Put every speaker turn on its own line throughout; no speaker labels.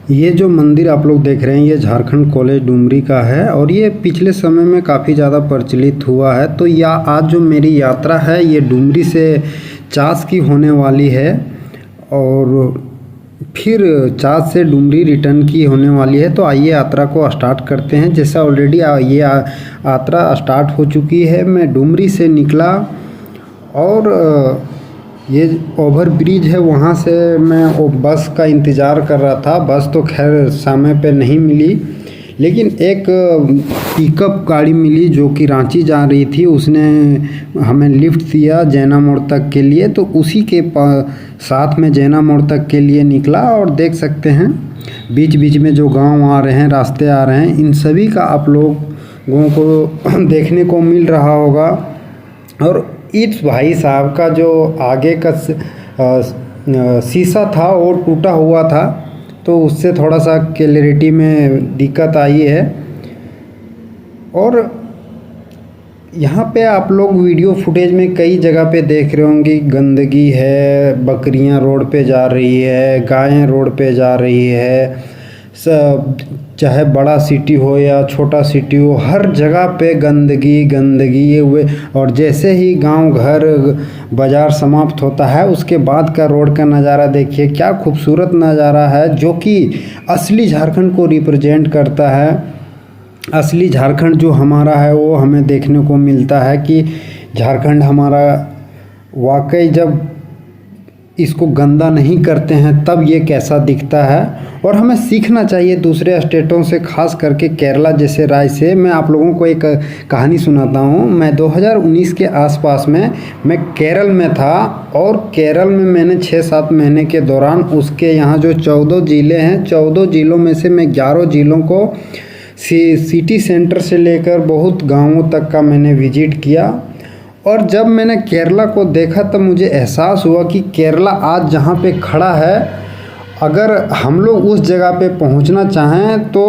ये जो मंदिर आप लोग देख रहे हैं ये झारखंड कॉलेज डुमरी का है और ये पिछले समय में काफ़ी ज़्यादा प्रचलित हुआ है। तो या आज जो मेरी यात्रा है ये डुमरी से चास की होने वाली है और फिर चास से डुमरी रिटर्न की होने वाली है। तो आइए यात्रा को स्टार्ट करते हैं। जैसा ऑलरेडी ये यात्रा स्टार्ट हो चुकी है। मैं डुमरी से निकला और ये ओवर ब्रिज है, वहाँ से मैं वो बस का इंतज़ार कर रहा था। बस तो खैर समय पे नहीं मिली, लेकिन एक पिकअप गाड़ी मिली जो कि रांची जा रही थी। उसने हमें लिफ्ट दिया जैना मोड़ तक के लिए। तो उसी के साथ में जैना मोड़ तक के लिए निकला और देख सकते हैं बीच बीच में जो गांव आ रहे हैं, रास्ते आ रहे हैं, इन सभी का आप लोगों को देखने को मिल रहा होगा। और इस भाई साहब का जो आगे का शीशा था वो टूटा हुआ था, तो उससे थोड़ा सा क्लैरिटी में दिक्कत आई है। और यहाँ पे आप लोग वीडियो फुटेज में कई जगह पे देख रहे होंगे गंदगी है, बकरियाँ रोड पे जा रही है, गायें रोड पे जा रही है। सब चाहे बड़ा सिटी हो या छोटा सिटी हो, हर जगह पे गंदगी गंदगी ये हुए। और जैसे ही गांव घर बाज़ार समाप्त होता है उसके बाद का रोड का नज़ारा देखिए, क्या खूबसूरत नज़ारा है, जो कि असली झारखंड को रिप्रेजेंट करता है। असली झारखंड जो हमारा है वो हमें देखने को मिलता है कि झारखंड हमारा वाकई जब इसको गंदा नहीं करते हैं तब ये कैसा दिखता है। और हमें सीखना चाहिए दूसरे स्टेटों से, खास करके केरला जैसे राज्य से। मैं आप लोगों को एक कहानी सुनाता हूँ। मैं 2019 के आसपास में मैं केरल में था और केरल में मैंने 6-7 महीने के दौरान उसके यहाँ जो 14 ज़िले हैं, 14 ज़िलों में से मैं 11 ज़िलों को सिटी सेंटर से लेकर बहुत गाँवों तक का मैंने विजिट किया। और जब मैंने केरला को देखा तब मुझे एहसास हुआ कि केरला आज जहाँ पे खड़ा है, अगर हम लोग उस जगह पे पहुँचना चाहें तो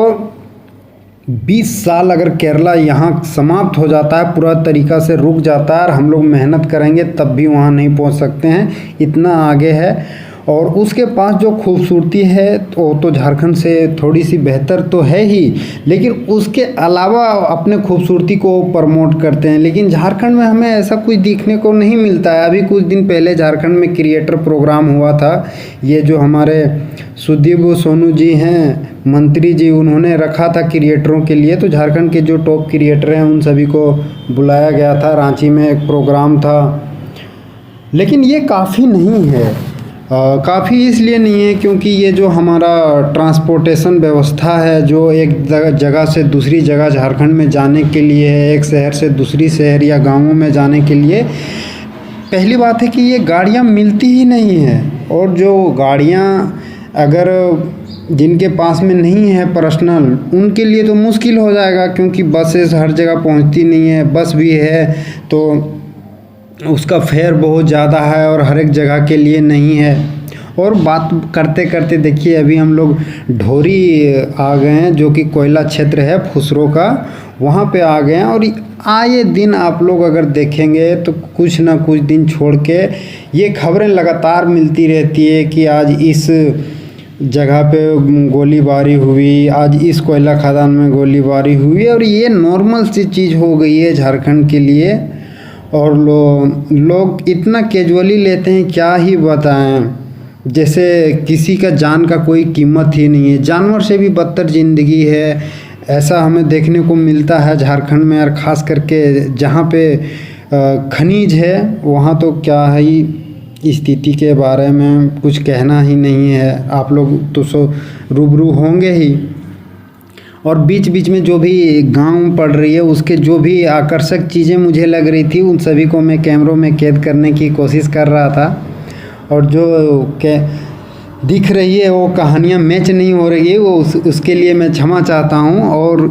20 साल अगर केरला यहाँ समाप्त हो जाता है, पूरा तरीक़ा से रुक जाता है और हम लोग मेहनत करेंगे तब भी वहाँ नहीं पहुँच सकते हैं, इतना आगे है। और उसके पास जो खूबसूरती है तो झारखंड से थोड़ी सी बेहतर तो है ही, लेकिन उसके अलावा अपने खूबसूरती को प्रमोट करते हैं। लेकिन झारखंड में हमें ऐसा कुछ देखने को नहीं मिलता है। अभी कुछ दिन पहले झारखंड में क्रिएटर प्रोग्राम हुआ था। ये जो हमारे सुदीप सोनू जी हैं, मंत्री जी, उन्होंने रखा था क्रिएटरों के लिए। तो झारखंड के जो टॉप क्रिएटर हैं उन सभी को बुलाया गया था, रांची में एक प्रोग्राम था। लेकिन ये काफ़ी नहीं है। काफ़ी इसलिए नहीं है क्योंकि ये जो हमारा ट्रांसपोर्टेशन व्यवस्था है, जो एक जगह से दूसरी जगह झारखंड में जाने के लिए है, एक शहर से दूसरी शहर या गांवों में जाने के लिए, पहली बात है कि ये गाड़ियां मिलती ही नहीं हैं। और जो गाड़ियां अगर जिनके पास में नहीं है पर्सनल, उनके लिए तो मुश्किल हो जाएगा, क्योंकि बसेस हर जगह पहुंचती नहीं है। बस भी है तो उसका फेयर बहुत ज़्यादा है और हर एक जगह के लिए नहीं है। और बात करते करते देखिए अभी हम लोग ढोरी आ गए हैं, जो कि कोयला क्षेत्र है फुसरो का, वहाँ पे आ गए हैं। और आए दिन आप लोग अगर देखेंगे तो कुछ ना कुछ दिन छोड़ के ये खबरें लगातार मिलती रहती है कि आज इस जगह पे गोलीबारी हुई, आज इस कोयला खदान में गोलीबारी हुई। और ये नॉर्मल सी चीज़ हो गई है झारखंड के लिए। और लोग इतना कैजुअली लेते हैं, क्या ही बताएं, जैसे किसी का जान का कोई कीमत ही नहीं है। जानवर से भी बदतर ज़िंदगी है, ऐसा हमें देखने को मिलता है झारखंड में। और ख़ास करके जहाँ पे खनिज है वहाँ तो क्या ही स्थिति के बारे में कुछ कहना ही नहीं है। आप लोग तो रूबरू होंगे ही। और बीच बीच में जो भी गांव पड़ रही है उसके जो भी आकर्षक चीज़ें मुझे लग रही थी उन सभी को मैं कैमरों में कैद करने की कोशिश कर रहा था। और जो दिख रही है वो कहानियाँ मैच नहीं हो रही है, वो उसके लिए मैं क्षमा चाहता हूँ। और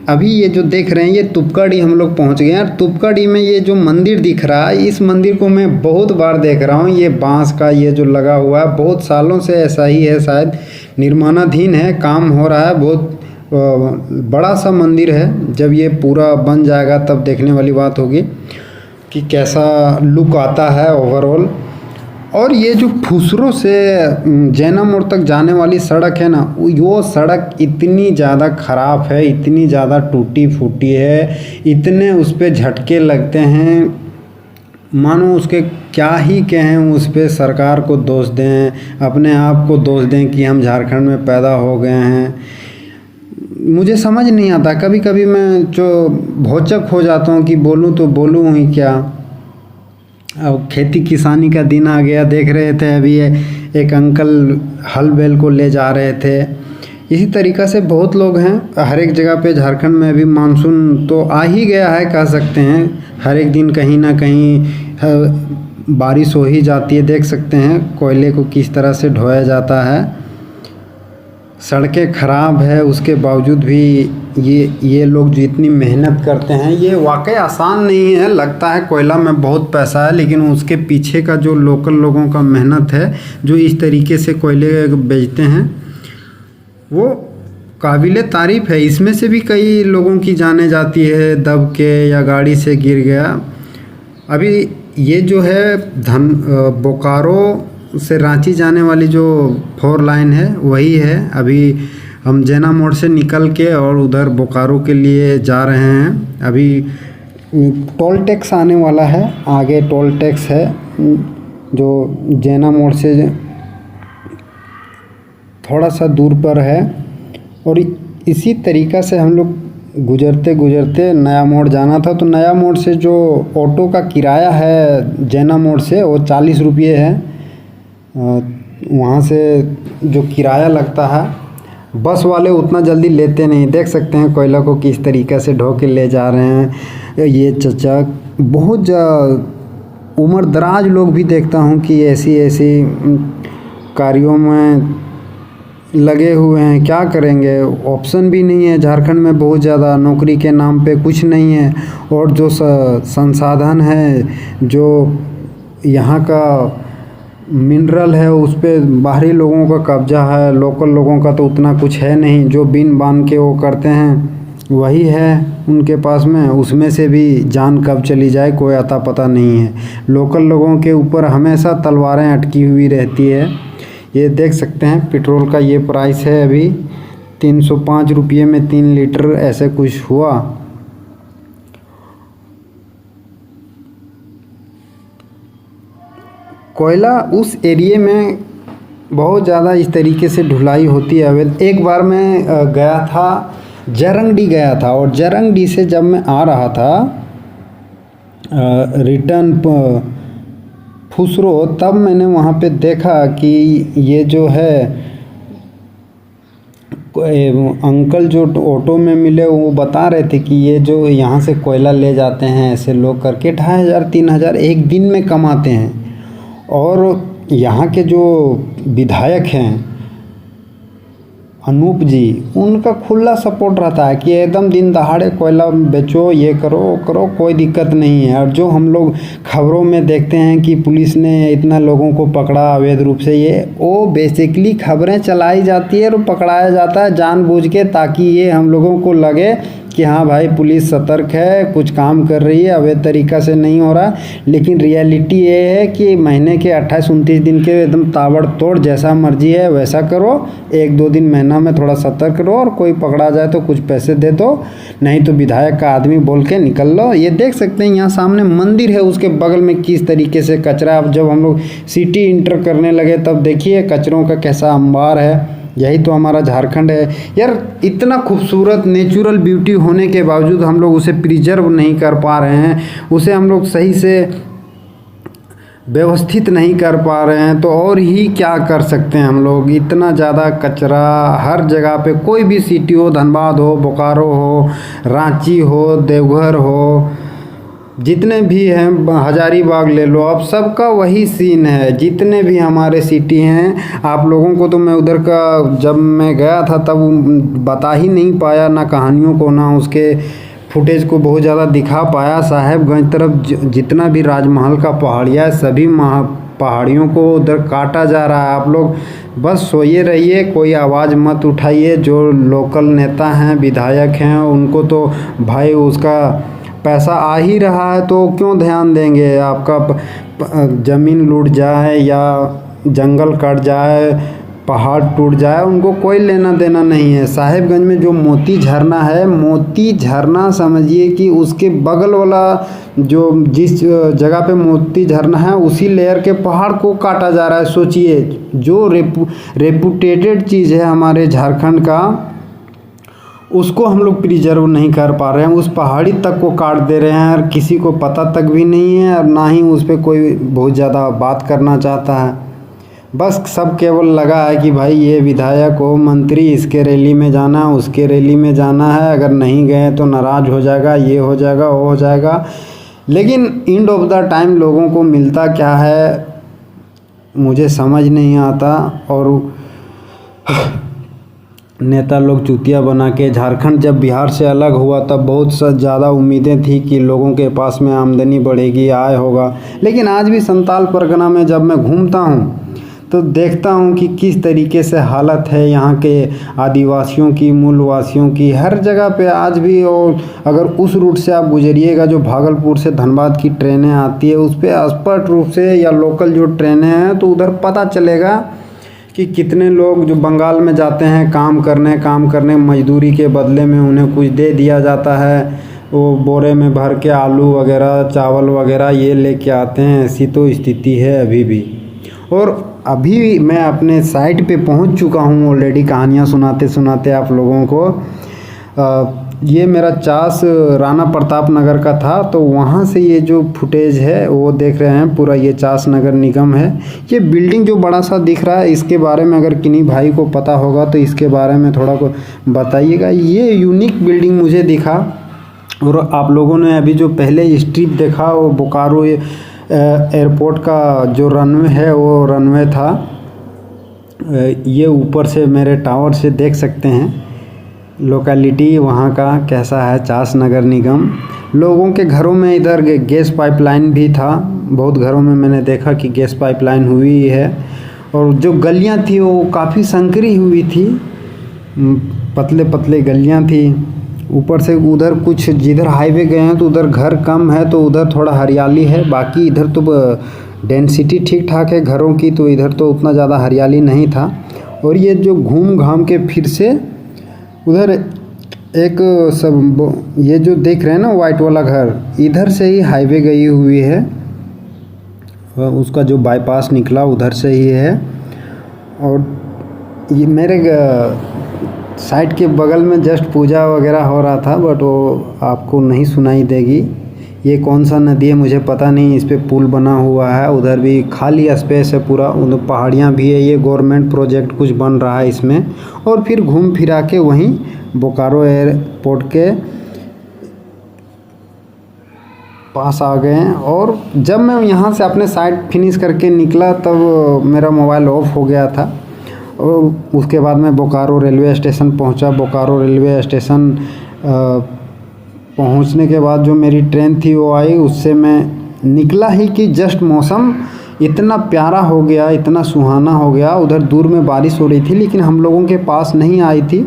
अभी ये जो देख रहे हैं ये तुपकाडी हम लोग पहुँच गए हैं। तुपकाडी में ये जो मंदिर दिख रहा है, इस मंदिर को मैं बहुत बार देख रहा हूँ। ये बांस का ये जो लगा हुआ है बहुत सालों से ऐसा ही है, शायद निर्माणाधीन है, काम हो रहा है। बहुत बड़ा सा मंदिर है। जब ये पूरा बन जाएगा तब देखने वाली बात होगी कि कैसा लुक आता है ओवरऑल। और ये जो फुसरो से जैना मोड़ तक जाने वाली सड़क है ना, वो सड़क इतनी ज़्यादा ख़राब है, इतनी ज़्यादा टूटी फूटी है, इतने उस पर झटके लगते हैं, मानो उसके क्या ही कहें, उस पर सरकार को दोष दें, अपने आप को दोष दें कि हम झारखंड में पैदा हो गए हैं। मुझे समझ नहीं आता, कभी कभी मैं जो भौचक हो जाता हूँ कि बोलूँ तो बोलूँ ही क्या। अब खेती किसानी का दिन आ गया, देख रहे थे अभी एक अंकल हल बैल को ले जा रहे थे। इसी तरीक़ा से बहुत लोग हैं हर एक जगह पे। झारखंड में अभी मानसून तो आ ही गया है कह सकते हैं, हर एक दिन कहीं ना कहीं बारिश हो ही जाती है। देख सकते हैं कोयले को किस तरह से ढोया जाता है। सड़कें ख़राब है, उसके बावजूद भी ये लोग जो इतनी मेहनत करते हैं, ये वाकई आसान नहीं है। लगता है कोयला में बहुत पैसा है, लेकिन उसके पीछे का जो लोकल लोगों का मेहनत है, जो इस तरीके से कोयले बेचते हैं, वो काबिले तारीफ़ है। इसमें से भी कई लोगों की जाने जाती है दब के या गाड़ी से गिर गया। अभी ये जो है बोकारो से रांची जाने वाली जो 4 लाइन है वही है। अभी हम जैना मोड़ से निकल के और उधर बोकारो के लिए जा रहे हैं। अभी टोल टैक्स आने वाला है, आगे टोल टैक्स है जो जैना मोड़ से थोड़ा सा दूर पर है। और इसी तरीक़ा से हम लोग गुजरते गुजरते नया मोड़ जाना था, तो नया मोड़ से जो ऑटो का किराया है जैना मोड़ से वो 40 रुपये है। वहाँ से जो किराया लगता है, बस वाले उतना जल्दी लेते नहीं। देख सकते हैं कोयला को किस तरीक़े से ढो के ले जा रहे हैं। ये चचा बहुत उम्र दराज लोग भी देखता हूँ कि ऐसी कार्यों में लगे हुए हैं। क्या करेंगे, ऑप्शन भी नहीं है झारखंड में, बहुत ज़्यादा नौकरी के नाम पे कुछ नहीं है। और जो संसाधन है, जो यहाँ का मिनरल है, उस पे बाहरी लोगों का कब्जा है, लोकल लोगों का तो उतना कुछ है नहीं। जो बीन बान के वो करते हैं वही है उनके पास में, उसमें से भी जान कब चली जाए कोई अता पता नहीं है। लोकल लोगों के ऊपर हमेशा तलवारें अटकी हुई रहती है। ये देख सकते हैं पेट्रोल का ये प्राइस है अभी 305 रुपये में 3 लीटर ऐसे कुछ हुआ। कोयला उस एरिए में बहुत ज़्यादा इस तरीके से ढुलाई होती है अवैध। एक बार मैं गया था, जरंगडी गया था, और जरंगडी से जब मैं आ रहा था रिटर्न फुसरो, तब मैंने वहाँ पे देखा कि ये जो है अंकल जो ऑटो में मिले वो बता रहे थे कि ये जो यहाँ से कोयला ले जाते हैं ऐसे लोग करके 2500-3000 एक दिन में कमाते हैं। और यहाँ के जो विधायक हैं अनूप जी, उनका खुला सपोर्ट रहता है कि एकदम दिन दहाड़े कोयला बेचो, ये करो वो करो, कोई दिक्कत नहीं है। और जो हम लोग खबरों में देखते हैं कि पुलिस ने इतना लोगों को पकड़ा अवैध रूप से, ये वो बेसिकली खबरें चलाई जाती है और पकड़ाया जाता है जानबूझ के, ताकि ये हम लोगों को लगे कि हाँ भाई पुलिस सतर्क है, कुछ काम कर रही है, अवैध तरीक़ा से नहीं हो रहा। लेकिन रियलिटी ये है कि महीने के 28-29 दिन के एकदम ताबड़तोड़ जैसा मर्जी है वैसा करो। 1-2 दिन महीना में थोड़ा सतर्क रहो, और कोई पकड़ा जाए तो कुछ पैसे दे दो, नहीं तो विधायक का आदमी बोल के निकल लो। ये देख सकते हैं यहाँ सामने मंदिर है, उसके बगल में किस तरीके से कचरा। अब जब हम लोग सिटी इंटर करने लगे तब देखिए कचरों का कैसा अंबार है। यही तो हमारा झारखंड है यार। इतना खूबसूरत नेचुरल ब्यूटी होने के बावजूद हम लोग उसे प्रिजर्व नहीं कर पा रहे हैं, उसे हम लोग सही से व्यवस्थित नहीं कर पा रहे हैं। तो और ही क्या कर सकते हैं हम लोग। इतना ज़्यादा कचरा हर जगह पे, कोई भी सिटी हो, धनबाद हो, बोकारो हो, रांची हो, देवघर हो, जितने भी हैं, हजारीबाग ले लो, अब सबका वही सीन है। जितने भी हमारे सिटी हैं, आप लोगों को तो मैं उधर का जब मैं गया था तब बता ही नहीं पाया, ना कहानियों को ना उसके फुटेज को बहुत ज़्यादा दिखा पाया। साहेबगंज तरफ जितना भी राजमहल का पहाड़िया है, सभी पहाड़ियों को उधर काटा जा रहा है। आप लोग बस सोए रहिए, कोई आवाज़ मत उठाइए। जो लोकल नेता हैं, विधायक हैं, उनको तो भाई उसका पैसा आ ही रहा है तो क्यों ध्यान देंगे। आपका ज़मीन लूट जाए या जंगल कट जाए, पहाड़ टूट जाए, उनको कोई लेना देना नहीं है। साहिबगंज में जो मोती झरना है, मोती झरना समझिए कि उसके बगल वाला जो जिस जगह पे मोती झरना है उसी लेयर के पहाड़ को काटा जा रहा है। सोचिए, जो रेपुटेटेड चीज़ है हमारे झारखंड का, उसको हम लोग प्रिजर्व नहीं कर पा रहे हैं। उस पहाड़ी तक को काट दे रहे हैं और किसी को पता तक भी नहीं है और ना ही उस पर कोई बहुत ज़्यादा बात करना चाहता है। बस सब केवल लगा है कि भाई ये विधायक हो, मंत्री, इसके रैली में जाना है, उसके रैली में जाना है, अगर नहीं गए तो नाराज़ हो जाएगा, ये हो जाएगा, वो हो जाएगा। लेकिन एंड ऑफ द टाइम लोगों को मिलता क्या है मुझे समझ नहीं आता। और नेता लोग चूतिया बना के, झारखंड जब बिहार से अलग हुआ तब बहुत ज़्यादा उम्मीदें थी कि लोगों के पास में आमदनी बढ़ेगी, आय होगा। लेकिन आज भी संताल परगना में जब मैं घूमता हूँ तो देखता हूँ कि किस तरीके से हालत है यहाँ के आदिवासियों की, मूलवासियों की, हर जगह पे आज भी। और अगर उस रूट से आप गुजरिएगा जो भागलपुर से धनबाद की ट्रेनें आती है, उस पर स्पष्ट रूप से या लोकल जो ट्रेनें हैं तो उधर पता चलेगा कि कितने लोग जो बंगाल में जाते हैं काम करने मजदूरी के बदले में उन्हें कुछ दे दिया जाता है। वो बोरे में भर के आलू वगैरह, चावल वगैरह ये लेके आते हैं। ऐसी तो स्थिति है अभी भी। और अभी मैं अपने साइट पे पहुंच चुका हूं ऑलरेडी, कहानियां सुनाते सुनाते आप लोगों को। ये मेरा चास राणा प्रताप नगर का था, तो वहाँ से ये जो फुटेज है वो देख रहे हैं, पूरा ये चास नगर निगम है। ये बिल्डिंग जो बड़ा सा दिख रहा है, इसके बारे में अगर किन्हीं भाई को पता होगा तो इसके बारे में थोड़ा को बताइएगा। ये यूनिक बिल्डिंग मुझे दिखा। और आप लोगों ने अभी जो पहले स्ट्रिप देखा वो बोकारो एयरपोर्ट का जो रनवे है वो रनवे था। ये ऊपर से मेरे टावर से देख सकते हैं लोकेलिटी वहाँ का कैसा है। चास नगर निगम, लोगों के घरों में इधर गैस पाइपलाइन भी था। बहुत घरों में मैंने देखा कि गैस पाइपलाइन हुई है। और जो गलियाँ थी वो काफ़ी संकरी हुई थी, पतले पतले गलियाँ थी। ऊपर से उधर कुछ जिधर हाईवे गए हैं तो उधर घर कम है, तो उधर थोड़ा हरियाली है। बाकी इधर तो डेंसिटी ठीक ठाक है घरों की, तो इधर तो उतना ज़्यादा हरियाली नहीं था। और ये जो घूम घाम के फिर से उधर एक सब ये जो देख रहे हैं ना वाइट वाला घर, इधर से ही हाईवे गई हुई है। उसका जो बाईपास निकला उधर से ही है। और ये मेरे साइड के बगल में जस्ट पूजा वगैरह हो रहा था, बट वो आपको नहीं सुनाई देगी। ये कौन सा नदी है मुझे पता नहीं। इस पे पुल बना हुआ है, उधर भी खाली स्पेस है पूरा, उधर पहाड़ियाँ भी है। ये गवर्नमेंट प्रोजेक्ट कुछ बन रहा है इसमें। और फिर घूम फिरा के वहीं बोकारो एयरपोर्ट के पास आ गए हैं। और जब मैं यहाँ से अपने साइड फिनिश करके निकला तब मेरा मोबाइल ऑफ हो गया था। और उसके बाद मैं बोकारो रेलवे स्टेशन पहुँचा। बोकारो रेलवे स्टेशन पहुँचने के बाद जो मेरी ट्रेन थी वो आई, उससे मैं निकला ही कि जस्ट मौसम इतना प्यारा हो गया, इतना सुहाना हो गया। उधर दूर में बारिश हो रही थी लेकिन हम लोगों के पास नहीं आई थी।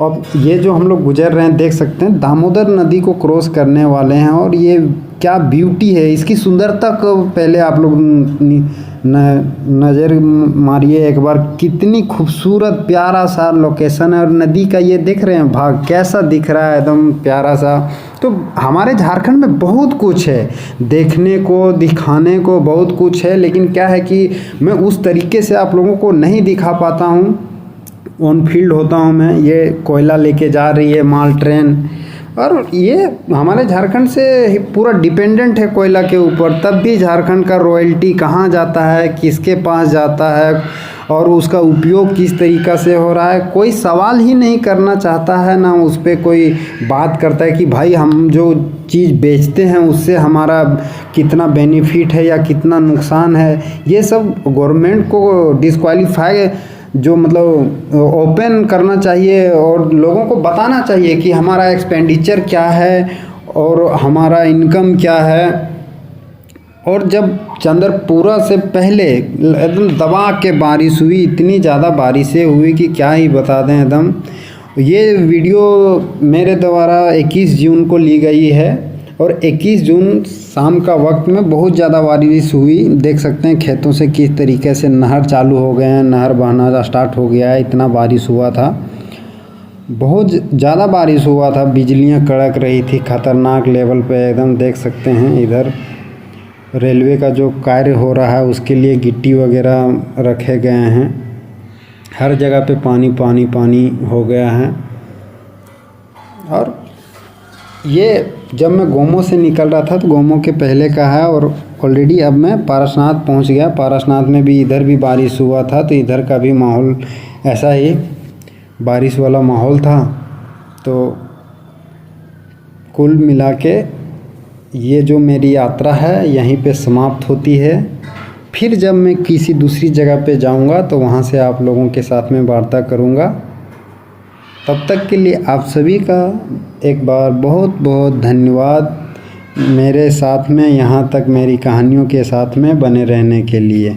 और ये जो हम लोग गुजर रहे हैं देख सकते हैं, दामोदर नदी को क्रॉस करने वाले हैं। और ये क्या ब्यूटी है, इसकी सुंदरता को पहले आप लोग नज़र मारिए एक बार। कितनी खूबसूरत प्यारा सा लोकेशन है। और नदी का ये देख रहे हैं भाग कैसा दिख रहा है, एकदम प्यारा सा। तो हमारे झारखंड में बहुत कुछ है देखने को, दिखाने को बहुत कुछ है। लेकिन क्या है कि मैं उस तरीके से आप लोगों को नहीं दिखा पाता हूँ। ऑन फील्ड होता हूँ मैं। ये कोयला लेके जा रही है माल ट्रेन, और ये हमारे झारखंड से पूरा डिपेंडेंट है कोयला के ऊपर। तब भी झारखंड का रॉयल्टी कहाँ जाता है, किसके पास जाता है और उसका उपयोग किस तरीक़ा से हो रहा है, कोई सवाल ही नहीं करना चाहता है। ना उस पर कोई बात करता है कि भाई हम जो चीज़ बेचते हैं उससे हमारा कितना बेनिफिट है या कितना नुकसान है। ये सब गवर्नमेंट को डिस्क्वालीफाई जो मतलब ओपन करना चाहिए और लोगों को बताना चाहिए कि हमारा एक्सपेंडिचर क्या है और हमारा इनकम क्या है। और जब चंद्रपुरा से पहले एकदम दबा के बारिश हुई, इतनी ज़्यादा बारिशें हुई कि क्या ही बता दें एकदम। ये वीडियो मेरे द्वारा 21 जून को ली गई है। और 21 जून शाम का वक्त में बहुत ज़्यादा बारिश हुई। देख सकते हैं खेतों से किस तरीके से नहर चालू हो गए हैं, नहर बहना स्टार्ट हो गया है। इतना बारिश हुआ था, बहुत ज़्यादा बारिश हुआ था, बिजलियां कड़क रही थी खतरनाक लेवल पे एकदम। देख सकते हैं इधर रेलवे का जो कार्य हो रहा है उसके लिए गिट्टी वगैरह रखे गए हैं। हर जगह पे पानी पानी पानी हो गया है। और ये जब मैं गोमो से निकल रहा था तो गोमो के पहले का है, और ऑलरेडी अब मैं पारसनाथ पहुंच गया। पारसनाथ में भी इधर भी बारिश हुआ था, तो इधर का भी माहौल ऐसा ही बारिश वाला माहौल था। तो कुल मिला के ये जो मेरी यात्रा है यहीं पे समाप्त होती है। फिर जब मैं किसी दूसरी जगह पे जाऊंगा तो वहाँ से आप लोगों के साथ में वार्ता करूंगा। तब तक के लिए आप सभी का एक बार बहुत बहुत धन्यवाद, मेरे साथ में यहाँ तक मेरी कहानियों के साथ में बने रहने के लिए।